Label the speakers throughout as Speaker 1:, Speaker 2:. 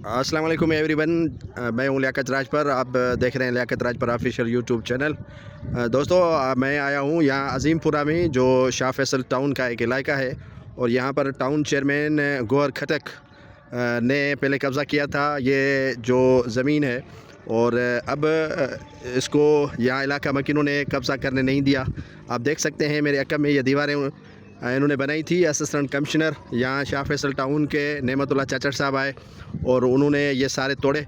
Speaker 1: अस्सलाम वालेकुम एवरीवन। मैं हूँ लियाकत राज पर। आप देख रहे हैं लियाकत राज पर ऑफिशियल यूट्यूब चैनल। दोस्तों, मैं आया हूँ यहाँ अजीमपुरा में, जो शाह फैसल टाउन का एक इलाका है। और यहाँ पर टाउन चेयरमैन गौहर खटक ने पहले कब्ज़ा किया था ये जो ज़मीन है, और अब इसको यहाँ इलाका मकीनों ने कब्ज़ा करने नहीं दिया। आप देख सकते हैं मेरे अकब में ये दीवारें इन्होंने बनाई थी। असिस्टेंट कमिश्नर यहाँ शाह फैसल टाउन के नेमतुल्लाह चाचड़ साहब आए और उन्होंने ये सारे तोड़े,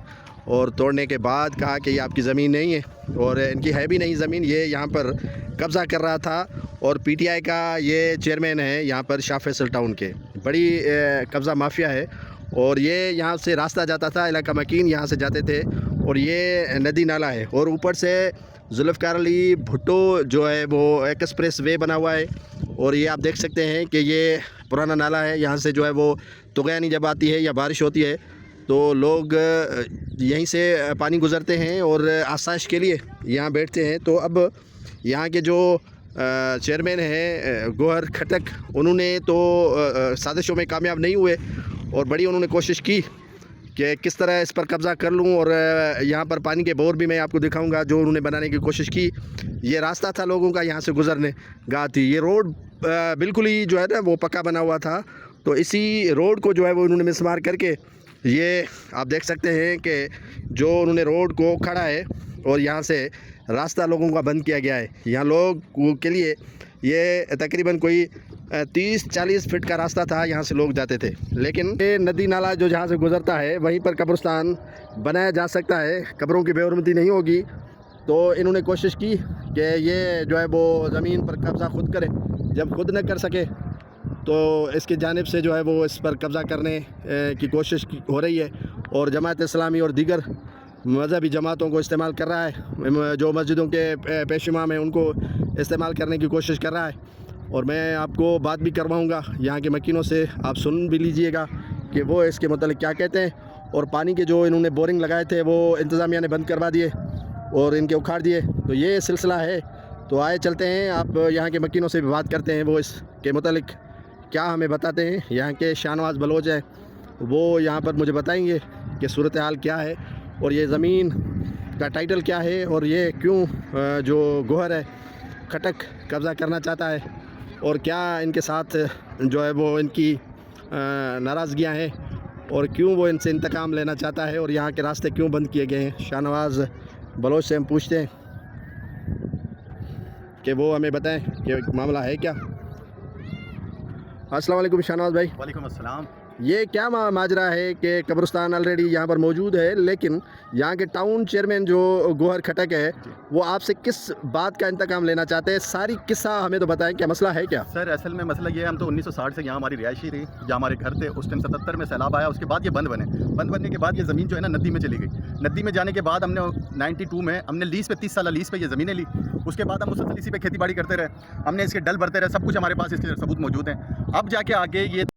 Speaker 1: और तोड़ने के बाद कहा कि ये आपकी ज़मीन नहीं है, और इनकी है भी नहीं ज़मीन, ये यहाँ पर कब्ज़ा कर रहा था। और पीटीआई का ये चेयरमैन है यहाँ पर शाह फैसल टाउन के, बड़ी कब्ज़ा माफिया है। और ये यहाँ से रास्ता जाता था, इलाका मकीन यहाँ से जाते थे, और ये नदी नाला है। और ऊपर से जुल्फ़िकार अली भुट्टो जो है वो एक्सप्रेस वे बना हुआ है। और ये आप देख सकते हैं कि ये पुराना नाला है। यहाँ से जो है वो तुग़यानी जब आती है या बारिश होती है तो लोग यहीं से पानी गुज़रते हैं और आसाइश के लिए यहाँ बैठते हैं। तो अब यहाँ के जो चेयरमैन हैं गौहर खटक, उन्होंने तो साजिशों में कामयाब नहीं हुए, और बड़ी उन्होंने कोशिश की कि किस तरह इस पर कब्ज़ा कर लूँ। और यहाँ पर पानी के बोर भी मैं आपको दिखाऊंगा जो उन्होंने बनाने की कोशिश की। ये रास्ता था लोगों का यहाँ से गुज़रने का थी। ये रोड बिल्कुल ही जो है ना वो पक्का बना हुआ था, तो इसी रोड को जो है वो उन्होंने मिसमार करके, ये आप देख सकते हैं कि जो उन्होंने रोड को खड़ा है और यहाँ से रास्ता लोगों का बंद किया गया है। यहाँ लोग के लिए ये तकरीबन कोई 30-40 फीट का रास्ता था, यहाँ से लोग जाते थे। लेकिन ये नदी नाला जो जहाँ से गुज़रता है वहीं पर कब्रिस्तान बनाया जा सकता है, कब्रों की बेहरमती नहीं होगी। तो इन्होंने कोशिश की कि ये जो है वो ज़मीन पर कब्ज़ा खुद करे। जब खुद न कर सके तो इसकी जानिब से जो है वो इस पर कब्ज़ा करने की कोशिश हो रही है, और जमात इस्लामी और दीगर मज़हबी जमातों को इस्तेमाल कर रहा है, जो मस्जिदों के पेश इमाम हैं उनको इस्तेमाल करने की कोशिश कर रहा है। और मैं आपको बात भी करवाऊँगा यहाँ के मकीनों से, आप सुन भी लीजिएगा कि वो इसके मतलब क्या कहते हैं। और पानी के जो इन्होंने बोरिंग लगाए थे वो इंतज़ामिया ने बंद करवा दिए और इनके उखाड़ दिए। तो ये सिलसिला है। तो आए चलते हैं, आप यहाँ के मकीनों से भी बात करते हैं, वो इसके मतलब क्या हमें बताते हैं। यहाँ के शाहनवाज़ बलोच हैं, वो यहाँ पर मुझे बताएंगे कि सूरत हाल क्या है, और ये ज़मीन का टाइटल क्या है, और ये क्यों जो गौहर है खटक कब्ज़ा करना चाहता है, और क्या इनके साथ जो है वो इनकी नाराज़गियाँ हैं, और क्यों वो इनसे इंतकाम लेना चाहता है, और यहाँ के रास्ते क्यों बंद किए गए हैं। शाहनवाज़ बलोच से हम पूछते हैं कि वो हमें बताएं कि मामला है क्या। अस्सलाम वालेकुम शाहनवाज़ भाई।
Speaker 2: वालेकुम अस्सलाम।
Speaker 1: ये क्या माजरा है कि कब्रिस्तान ऑलरेडी यहाँ पर मौजूद है, लेकिन यहाँ के टाउन चेयरमैन जो गौहर खटक है वो आपसे किस बात का इंतकाम लेना चाहते हैं? सारी किस्सा हमें तो बताएं, क्या मसला है क्या?
Speaker 2: सर असल में मसला ये है, हम तो 1960 से यहाँ हमारी रिहायशी थी, जहाँ हमारे घर थे। उस टाइम 77 में सैलाब आया, उसके बाद ये बंद बनने के बाद ये ज़मीन जो है ना नदी में चली गई। नदी में जाने के बाद हमने 92 में हमने लीज़ पे 30 साल लीज़ पे ये ज़मीनें ली। उसके बाद हम मुसलसल इसी पे खेती बाड़ी करते रहे, हमने इसके डल भरते रहे, सब कुछ हमारे पास इसके सबूत मौजूद हैं। अब जाके आगे ये